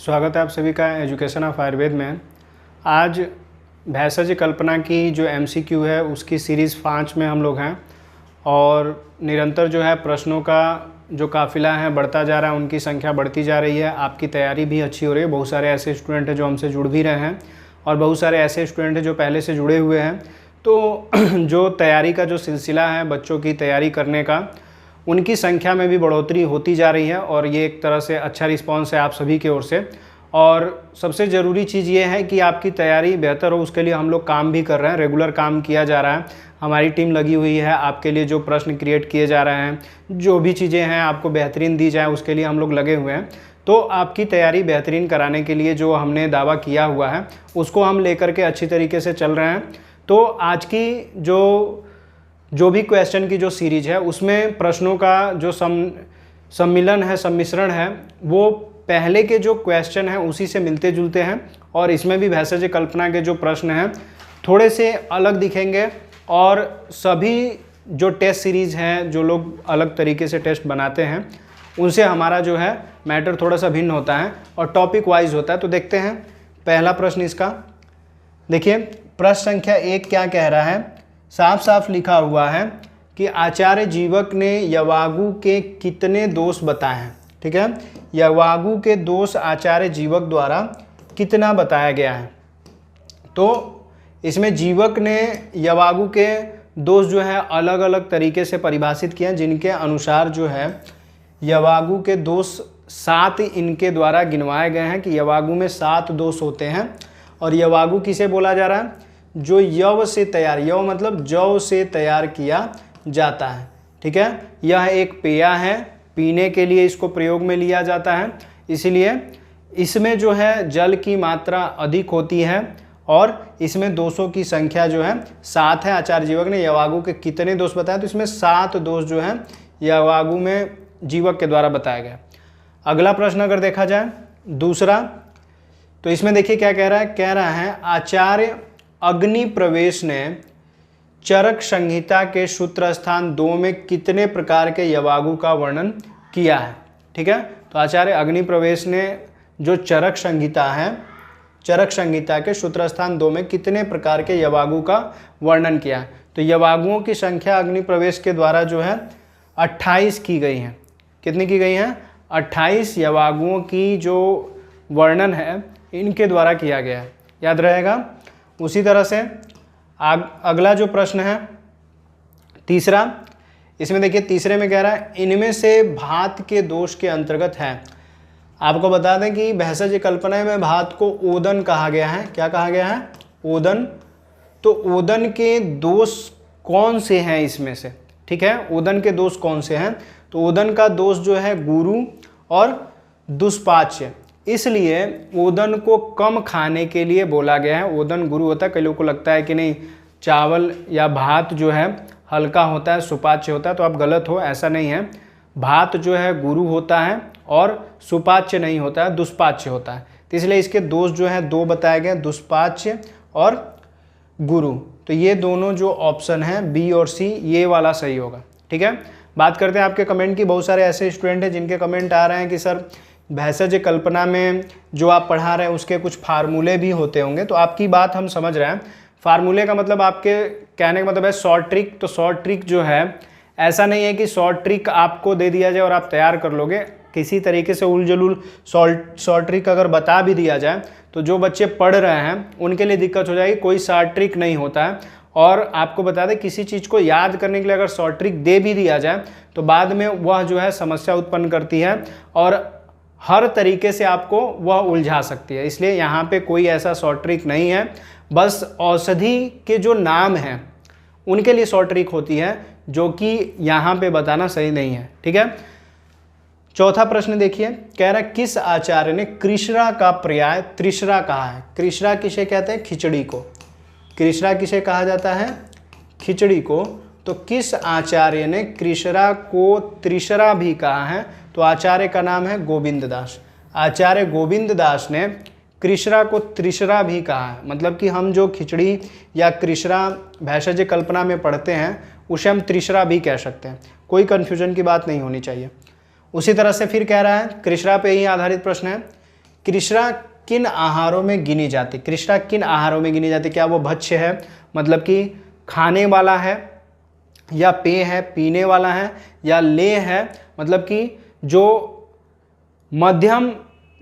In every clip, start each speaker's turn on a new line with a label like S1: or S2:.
S1: स्वागत है आप सभी का एजुकेशन ऑफ आयुर्वेद में। आज भेषज कल्पना की जो एमसीक्यू है उसकी सीरीज़ 5 में हम लोग हैं और निरंतर जो है प्रश्नों का जो काफ़िला है बढ़ता जा रहा है, उनकी संख्या बढ़ती जा रही है। आपकी तैयारी भी अच्छी हो रही है। बहुत सारे ऐसे स्टूडेंट हैं जो हमसे जुड़ भी रहे हैं और बहुत सारे ऐसे स्टूडेंट हैं जो पहले से जुड़े हुए हैं। तो जो तैयारी का जो सिलसिला है बच्चों की तैयारी करने का, उनकी संख्या में भी बढ़ोतरी होती जा रही है और ये एक तरह से अच्छा रिस्पांस है आप सभी की ओर से। और सबसे ज़रूरी चीज़ ये है कि आपकी तैयारी बेहतर हो, उसके लिए हम लोग काम भी कर रहे हैं, रेगुलर काम किया जा रहा है। हमारी टीम लगी हुई है आपके लिए, जो प्रश्न क्रिएट किए जा रहे हैं, जो भी चीज़ें हैं आपको बेहतरीन दी जाए उसके लिए हम लोग लगे हुए हैं। तो आपकी तैयारी बेहतरीन कराने के लिए जो हमने दावा किया हुआ है उसको हम लेकर के अच्छी तरीके से चल रहे हैं। तो आज की जो भी क्वेश्चन की जो सीरीज है उसमें प्रश्नों का जो सम्मिलन है, सम्मिश्रण है, वो पहले के जो क्वेश्चन हैं उसी से मिलते जुलते हैं और इसमें भी भेषज कल्पना के जो प्रश्न हैं थोड़े से अलग दिखेंगे। और सभी जो टेस्ट सीरीज़ हैं, जो लोग अलग तरीके से टेस्ट बनाते हैं, उनसे हमारा जो है मैटर थोड़ा सा भिन्न होता है और टॉपिक वाइज होता है। तो देखते हैं पहला प्रश्न इसका। देखिए प्रश्न संख्या 1 क्या कह रहा है। साफ साफ लिखा हुआ है कि आचार्य जीवक ने यवागु के कितने दोष बताए हैं। ठीक है, यवागु के दोष आचार्य जीवक द्वारा कितना बताया गया है। तो इसमें जीवक ने यवागु के दोष जो है अलग अलग तरीके से परिभाषित किए हैं, जिनके अनुसार जो है यवागु के दोष 7 इनके द्वारा गिनवाए गए हैं कि यवागु में 7 दोष होते हैं। और यवागु किसे बोला जा रहा है? जो यव से तैयार, यव मतलब जौ से तैयार किया जाता है। ठीक है, यह एक पेय है, पीने के लिए इसको प्रयोग में लिया जाता है, इसलिए इसमें जो है जल की मात्रा अधिक होती है और इसमें दोषों की संख्या जो है 7 है। आचार्य जीवक ने यवागु के कितने दोष बताए, तो इसमें 7 दोष जो है यवागु में जीवक के द्वारा बताया गया। अगला प्रश्न अगर देखा जाए दूसरा, तो इसमें देखिए क्या कह रहा है आचार्य अग्नि प्रवेश ने चरक संहिता के सूत्र स्थान 2 में कितने प्रकार के यवागु का वर्णन किया है। ठीक है, तो आचार्य अग्नि प्रवेश ने जो चरक संहिता है, चरक संहिता के सूत्र स्थान 2 में कितने प्रकार के यवागु का वर्णन किया है। तो यवागुओं की संख्या अग्नि प्रवेश के द्वारा जो है 28 की गई है। कितनी की गई है? 28 यवागुओं की जो वर्णन है इनके द्वारा किया गया है, याद रहेगा। उसी तरह से अगला जो प्रश्न है तीसरा, इसमें देखिए तीसरे में कह रहा है इनमें से भात के दोष के अंतर्गत है। आपको बता दें कि भेषज कल्पना में भात को ओदन कहा गया है। क्या कहा गया है? ओदन। तो ओदन के दोष कौन से हैं इसमें से? ठीक है, ओदन के दोष कौन से हैं? तो ओदन का दोष जो है गुरु और दुष्पाच्य, इसलिए ओदन को कम खाने के लिए बोला गया है। ओदन गुरु होता है। कई लोगों को लगता है कि नहीं चावल या भात जो है हल्का होता है, सुपाच्य होता है, तो आप गलत हो, ऐसा नहीं है। भात जो है गुरु होता है और सुपाच्य नहीं होता है, दुष्पाच्य होता है। तो इसलिए इसके दोष जो है 2 बताए गए, दुष्पाच्य और गुरु। तो ये दोनों जो ऑप्शन है बी और सी, ये वाला सही होगा। ठीक है, बात करते हैं आपके कमेंट की। बहुत सारे ऐसे स्टूडेंट हैं जिनके कमेंट आ रहे हैं कि सर भेषज कल्पना में जो आप पढ़ा रहे हैं उसके कुछ फार्मूले भी होते होंगे। तो आपकी बात हम समझ रहे हैं। फार्मूले का मतलब आपके कहने का मतलब है शॉर्ट ट्रिक। तो शॉर्ट ट्रिक जो है ऐसा नहीं है कि शॉर्ट ट्रिक आपको दे दिया जाए और आप तैयार कर लोगे। किसी तरीके से उलझुल शॉर्ट ट्रिक अगर बता भी दिया जाए तो जो बच्चे पढ़ रहे हैं उनके लिए दिक्कत हो जाएगी। कोई शॉर्ट ट्रिक नहीं होता है। और आपको बता दें किसी चीज़ को याद करने के लिए अगर शॉर्ट ट्रिक दे भी दिया जाए तो बाद में वह जो है समस्या उत्पन्न करती है और हर तरीके से आपको वह उलझा सकती है। इसलिए यहाँ पे कोई ऐसा शॉर्ट ट्रिक नहीं है। बस औषधि के जो नाम हैं उनके लिए शॉर्ट ट्रिक होती है, जो कि यहाँ पे बताना सही नहीं है। ठीक है, चौथा प्रश्न देखिए, कह रहा है किस आचार्य ने कृष्णा का पर्याय त्रिशरा कहा है। कृष्णा किसे कहते हैं? खिचड़ी को। कृष्णा किसे कहा जाता है? खिचड़ी को। तो किस आचार्य ने कृष्णा को त्रिशरा भी कहा है? तो आचार्य का नाम है गोविंद दास। आचार्य गोविंद दास ने कृष्णा को त्रिशरा भी कहा है। मतलब कि हम जो खिचड़ी या कृष्णा भेषज कल्पना में पढ़ते हैं उसे हम त्रिशरा भी कह सकते हैं। कोई कन्फ्यूजन की बात नहीं होनी चाहिए। उसी तरह से फिर कह रहा है, कृष्णा पे ही आधारित प्रश्न है कृष्णा किन आहारों में गिनी जाती? कृष्णा किन आहारों में गिनी जाती? क्या वो भक्ष्य है, मतलब कि खाने वाला है, या पेय है, पीने वाला है, या लेय है, मतलब कि जो मध्यम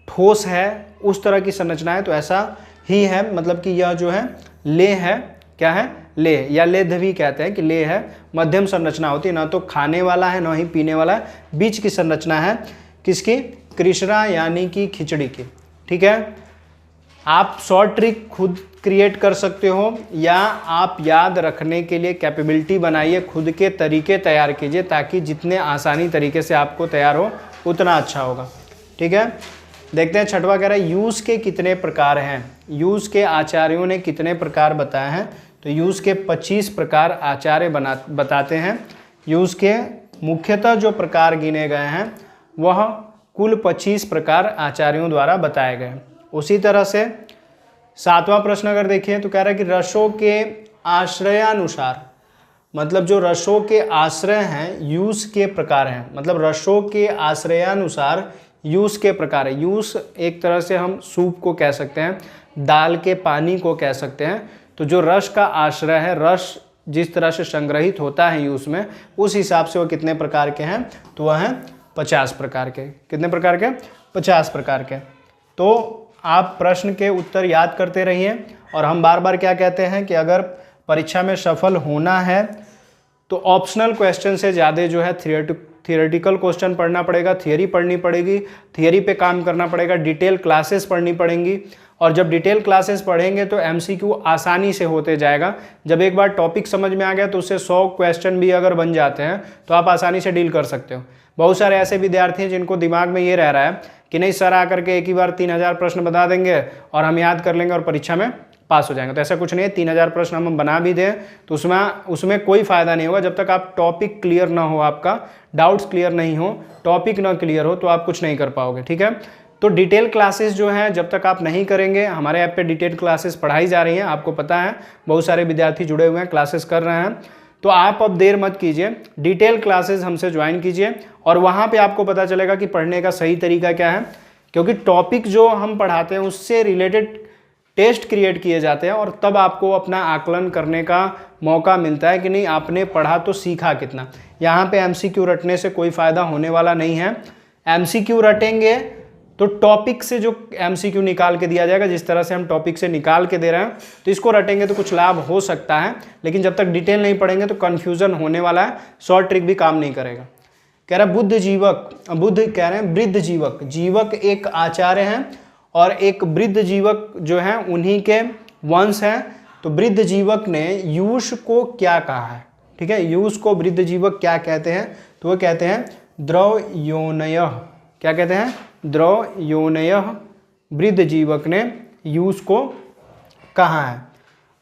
S1: ठोस है उस तरह की संरचना है? तो ऐसा ही है, मतलब कि यह जो है लेय है। क्या है? लेय, या लेध भी कहते हैं कि लेय है, मध्यम संरचना होती है, ना तो खाने वाला है ना ही पीने वाला है, बीच की संरचना है किसकी? कृष्णा यानी कि खिचड़ी की। ठीक है, आप शॉर्ट ट्रिक खुद क्रिएट कर सकते हो, या आप याद रखने के लिए कैपेबिलिटी बनाइए, खुद के तरीके तैयार कीजिए, ताकि जितने आसानी तरीके से आपको तैयार हो उतना अच्छा होगा। ठीक है, देखते हैं छठवां कह रहा है यूज के कितने प्रकार हैं? यूज के आचार्यों ने कितने प्रकार बताए हैं? तो यूज के 25 प्रकार आचार्य बताते हैं। यूज के मुख्यतः जो प्रकार गिने गए हैं वह कुल 25 प्रकार आचार्यों द्वारा बताए गए। उसी तरह से 7वां प्रश्न अगर देखिए तो कह रहा है कि रसों के आश्रयानुसार, मतलब जो रसों के आश्रय हैं यूज के प्रकार हैं, मतलब रसों के आश्रयानुसार यूज के प्रकार है। यूज एक तरह से हम सूप को कह सकते हैं, दाल के पानी को कह सकते हैं। तो जो रस का आश्रय है, रस जिस तरह से संग्रहित होता है यूज में, उस हिसाब से वो कितने प्रकार के हैं? तो वह हैं 50 प्रकार के। कितने प्रकार के? 50 प्रकार के। तो आप प्रश्न के उत्तर याद करते रहिए, और हम बार बार क्या कहते हैं कि अगर परीक्षा में सफल होना है तो ऑप्शनल क्वेश्चन से ज़्यादा जो है थियोरेटिकल क्वेश्चन पढ़ना पड़ेगा, थियरी पढ़नी पड़ेगी, थियरी पे काम करना पड़ेगा, डिटेल क्लासेस पढ़नी पड़ेंगी। और जब डिटेल क्लासेस पढ़ेंगे तो एमसीक्यू आसानी से होते जाएगा। जब एक बार टॉपिक समझ में आ गया तो उससे 100 क्वेश्चन भी अगर बन जाते हैं तो आप आसानी से डील कर सकते हो। बहुत सारे ऐसे विद्यार्थी हैं जिनको दिमाग में ये रह रहा है कि नहीं सर आकर के एक ही बार 3000 प्रश्न बता देंगे और हम याद कर लेंगे और परीक्षा में पास हो जाएंगे। तो ऐसा कुछ नहीं है। 3000 प्रश्न हम बना भी दें तो उसमें कोई फायदा नहीं होगा जब तक आप टॉपिक क्लियर ना हो, आपका डाउट्स क्लियर नहीं हो, टॉपिक ना क्लियर हो, तो आप कुछ नहीं कर पाओगे। ठीक है, तो डिटेल क्लासेस जो हैं जब तक आप नहीं करेंगे, हमारे ऐप पे डिटेल क्लासेस पढ़ाई जा रही हैं, आपको पता है बहुत सारे विद्यार्थी जुड़े हुए हैं, क्लासेस कर रहे हैं। तो आप अब देर मत कीजिए, डिटेल क्लासेस हमसे ज्वाइन कीजिए, और वहाँ पे आपको पता चलेगा कि पढ़ने का सही तरीका क्या है। क्योंकि टॉपिक जो हम पढ़ाते हैं उससे रिलेटेड टेस्ट क्रिएट किए जाते हैं, और तब आपको अपना आकलन करने का मौका मिलता है कि नहीं आपने पढ़ा तो सीखा कितना। यहाँ पे एमसीक्यू रटने से कोई फ़ायदा होने वाला नहीं है। एमसीक्यू रटेंगे तो टॉपिक से जो एमसीक्यू निकाल के दिया जाएगा, जिस तरह से हम टॉपिक से निकाल के दे रहे हैं, तो इसको रटेंगे तो कुछ लाभ हो सकता है, लेकिन जब तक डिटेल नहीं पढ़ेंगे तो कन्फ्यूजन होने वाला है, शॉर्ट ट्रिक भी काम नहीं करेगा। कह रहा है बुद्ध कह रहे हैं वृद्ध जीवक। जीवक एक आचार्य हैं और एक वृद्ध जीवक जो हैं उन्हीं के वंश हैं। तो वृद्ध जीवक ने यूष को क्या कहा है? ठीक है, यूष को वृद्ध जीवक क्या कहते हैं? तो वो कहते हैं द्रव योनयः। क्या कहते हैं? द्रव योनयः। वृद्ध जीवक ने यूष को कहा है।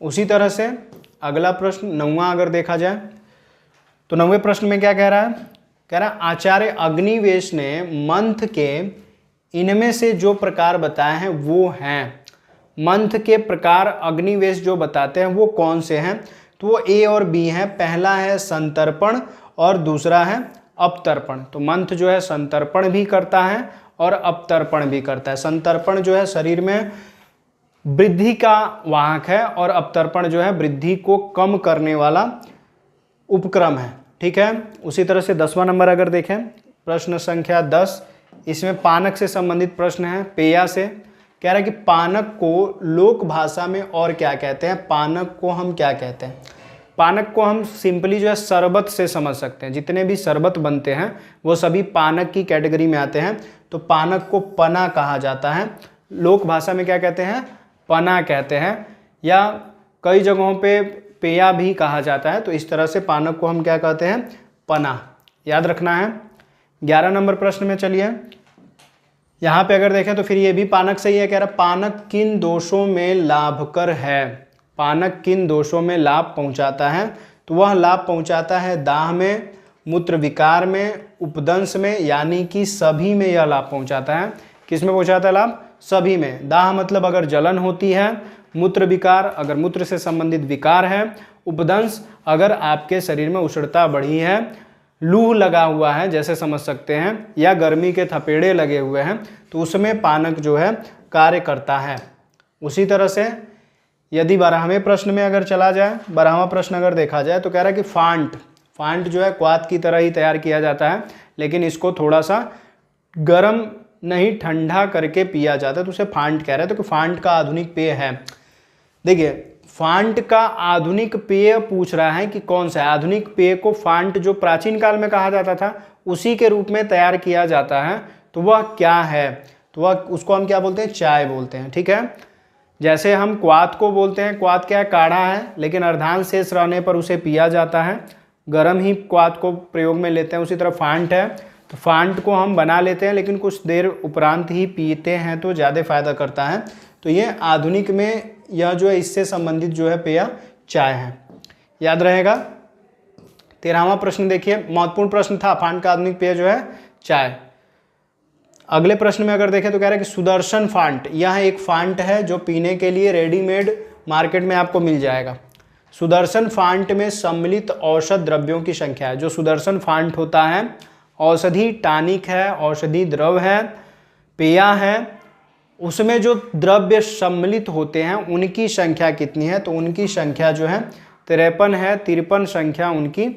S1: उसी तरह से अगला प्रश्न 9वां अगर देखा जाए तो 9वें प्रश्न में क्या कह रहा है? कह रहा है आचार्य अग्निवेश ने मंथ के इनमें से जो प्रकार बताए हैं वो हैं। मंथ के प्रकार अग्निवेश जो बताते हैं वो कौन से हैं? तो वो ए और बी हैं। पहला है संतर्पण और दूसरा है अपतर्पण। तो मंथ जो है संतर्पण भी करता है और अपतर्पण भी करता है। संतर्पण जो है शरीर में वृद्धि का वाहक है और अपतर्पण जो है वृद्धि को कम करने वाला उपक्रम है। ठीक है, उसी तरह से 10वां नंबर अगर देखें, प्रश्न संख्या 10, इसमें पानक से संबंधित प्रश्न है, पेया से। कह रहा है कि पानक को लोक भाषा में और क्या कहते हैं? पानक को हम क्या कहते हैं? पानक को हम सिंपली जो है शरबत से समझ सकते हैं। जितने भी शरबत बनते हैं वो सभी पानक की कैटेगरी में आते हैं। तो पानक को पना कहा जाता है। लोक भाषा में क्या कहते हैं? पना कहते हैं, या कई जगहों पे पेया भी कहा जाता है। तो इस तरह से पानक को हम क्या कहते हैं? पना। याद रखना है। 11 नंबर प्रश्न में चलिए, यहाँ पे अगर देखें तो फिर ये भी पानक से ही है। कह रहा पानक किन दोषों में लाभकर है? पानक किन दोषों में लाभ पहुँचाता है? तो वह लाभ पहुँचाता है दाह में, मूत्र विकार में, उपदंश में, यानी कि सभी में यह लाभ पहुँचाता है। किस में पहुँचाता है लाभ? सभी में। दाह मतलब अगर जलन होती है, मूत्र विकार अगर मूत्र से संबंधित विकार है, उपदंश अगर आपके शरीर में उष्णता बढ़ी है, लूह लगा हुआ है जैसे समझ सकते हैं, या गर्मी के थपेड़े लगे हुए हैं, तो उसमें पानक जो है कार्य करता है। उसी तरह से यदि 12वें प्रश्न में अगर चला जाए, 12वां प्रश्न अगर देखा जाए तो कह रहा है कि फांट जो है क्वाथ की तरह ही तैयार किया जाता है, लेकिन इसको थोड़ा सा गर्म नहीं ठंडा करके पिया जाता है, तो उसे फांट कह रहे हैं। तो फांट का आधुनिक पेय है। देखिए फांट का आधुनिक पेय पूछ रहा है कि कौन सा है। आधुनिक पेय को फांट जो प्राचीन काल में कहा जाता था उसी के रूप में तैयार किया जाता है, तो वह क्या है? तो वह उसको हम क्या बोलते हैं? चाय बोलते हैं। ठीक है, जैसे हम क्वाथ को बोलते हैं, क्वाथ क्या है? काढ़ा है, लेकिन अर्धांश शेष रहने पर उसे पिया जाता है, गर्म ही क्वाथ को प्रयोग में लेते हैं। उसी तरह फांट है, तो फांट को हम बना लेते हैं लेकिन कुछ देर उपरांत ही पीते हैं तो ज़्यादा फायदा करता है। तो ये आधुनिक में यह जो है इससे संबंधित जो है पेय चाय है, याद रहेगा। 13वां प्रश्न देखिए, महत्वपूर्ण प्रश्न था, फांट का आधुनिक पेय जो है चाय। अगले प्रश्न में अगर देखें तो कह रहा है कि सुदर्शन फांट, यह एक फांट है जो पीने के लिए रेडीमेड मार्केट में आपको मिल जाएगा। सुदर्शन फांट में सम्मिलित औषध द्रव्यों की संख्या है। जो सुदर्शन फांट होता है औषधि टॉनिक है, औषधि द्रव है, पेया है, उसमें जो द्रव्य सम्मिलित होते हैं उनकी संख्या कितनी है? तो उनकी संख्या जो है 53 है। 53 संख्या उनकी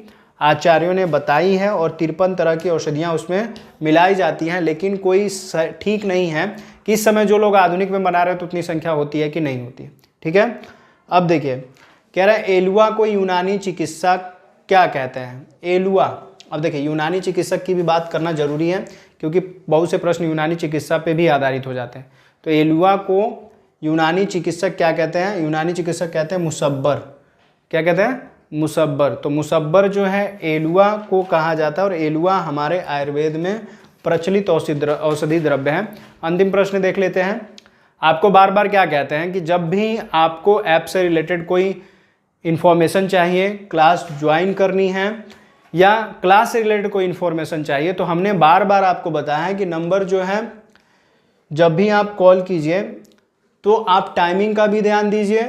S1: आचार्यों ने बताई है, और 53 तरह की औषधियाँ उसमें मिलाई जाती हैं, लेकिन कोई ठीक नहीं है कि इस समय जो लोग आधुनिक में बना रहे हैं तो उतनी संख्या होती है कि नहीं होती है। ठीक है, अब देखिए कह रहा है एलुआ को यूनानी चिकित्सा क्या कहते हैं? एलुआ, अब देखिए यूनानी चिकित्सक की भी बात करना जरूरी है क्योंकि बहुत से प्रश्न यूनानी चिकित्सा पे भी आधारित हो जाते हैं। तो एलुआ को यूनानी चिकित्सक क्या कहते हैं? यूनानी चिकित्सक कहते हैं मुसब्बर। क्या कहते हैं? मुसब्बर। तो मुसब्बर जो है एलुआ को कहा जाता है, और एलुआ हमारे आयुर्वेद में प्रचलित औषधि द्रव्य है। अंतिम प्रश्न देख लेते हैं। आपको बार बार क्या कहते हैं कि जब भी आपको ऐप से रिलेटेड कोई इन्फॉर्मेशन चाहिए, क्लास ज्वाइन करनी है या क्लास से रिलेटेड कोई इन्फॉर्मेशन चाहिए, तो हमने बार बार आपको बताया है कि नंबर जो है जब भी आप कॉल कीजिए तो आप टाइमिंग का भी ध्यान दीजिए।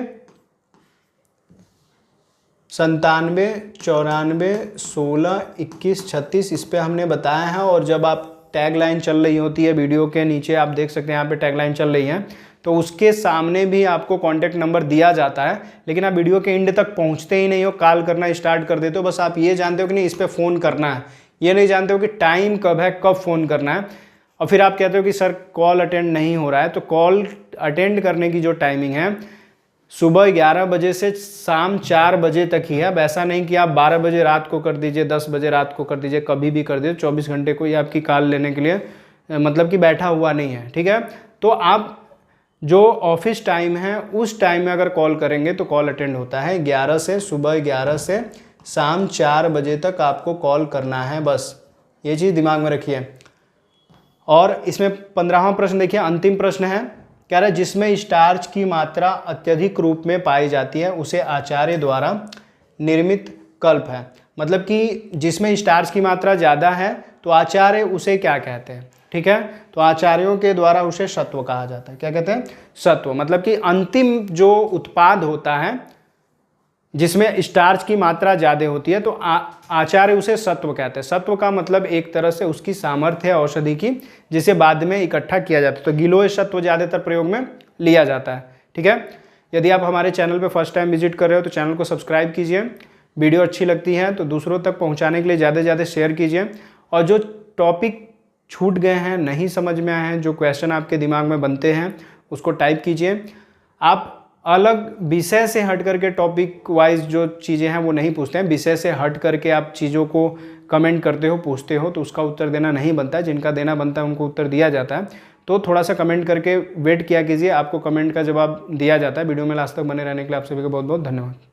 S1: 97 94 16 21 36 इस पे हमने बताया है। और जब आप टैग लाइन चल रही होती है वीडियो के नीचे, आप देख सकते हैं यहाँ पे टैग लाइन चल रही है, तो उसके सामने भी आपको कॉन्टैक्ट नंबर दिया जाता है, लेकिन आप वीडियो के एंड तक पहुँचते ही नहीं हो, कॉल करना स्टार्ट कर देते हो। बस आप ये जानते हो कि नहीं इस पर फ़ोन करना है, ये नहीं जानते हो कि टाइम कब है, कब फ़ोन करना है। और फिर आप कहते हो कि सर कॉल अटेंड नहीं हो रहा है। तो कॉल अटेंड करने की जो टाइमिंग है सुबह 11 बजे से शाम 4 बजे तक ही है। अब ऐसा नहीं कि आप 12 बजे रात को कर दीजिए, 10 बजे रात को कर दीजिए, कभी भी कर दीजिए। 24 घंटे कोई आपकी कॉल लेने के लिए मतलब कि बैठा हुआ नहीं है। ठीक है, तो आप जो ऑफिस टाइम है उस टाइम में अगर कॉल करेंगे तो कॉल अटेंड होता है। 11 से सुबह 11 से शाम 4 बजे तक आपको कॉल करना है, बस ये चीज़ दिमाग में रखिए। और इसमें 15वां प्रश्न देखिए, अंतिम प्रश्न है, कह रहा है जिसमें स्टार्च की मात्रा अत्यधिक रूप में पाई जाती है उसे आचार्य द्वारा निर्मित कल्प है। मतलब कि जिसमें स्टार्च की मात्रा ज़्यादा है तो आचार्य उसे क्या कहते हैं? ठीक है, तो आचार्यों के द्वारा उसे सत्व कहा जाता है। क्या कहते हैं? सत्व। मतलब कि अंतिम जो उत्पाद होता है जिसमें स्टार्च की मात्रा ज़्यादा होती है तो आचार्य उसे सत्व कहते हैं। सत्व का मतलब एक तरह से उसकी सामर्थ्य है औषधि की, जिसे बाद में इकट्ठा किया जाता है। तो गिलोय सत्व ज़्यादातर प्रयोग में लिया जाता है। ठीक है, यदि आप हमारे चैनल पर फर्स्ट टाइम विजिट कर रहे हो तो चैनल को सब्सक्राइब कीजिए। वीडियो अच्छी लगती है तो दूसरों तक पहुँचाने के लिए ज़्यादा से ज़्यादा शेयर कीजिए। और जो टॉपिक छूट गए हैं, नहीं समझ में आए हैं, जो क्वेश्चन आपके दिमाग में बनते हैं उसको टाइप कीजिए। आप अलग विषय से हट करके टॉपिक वाइज जो चीज़ें हैं वो नहीं पूछते हैं, विषय से हट करके आप चीज़ों को कमेंट करते हो, पूछते हो, तो उसका उत्तर देना नहीं बनता है। जिनका देना बनता है उनको उत्तर दिया जाता है। तो थोड़ा सा कमेंट करके वेट किया कीजिए, आपको कमेंट का जवाब दिया जाता है। वीडियो में लास्ट तक बने रहने के लिए आप सभी को बहुत बहुत धन्यवाद।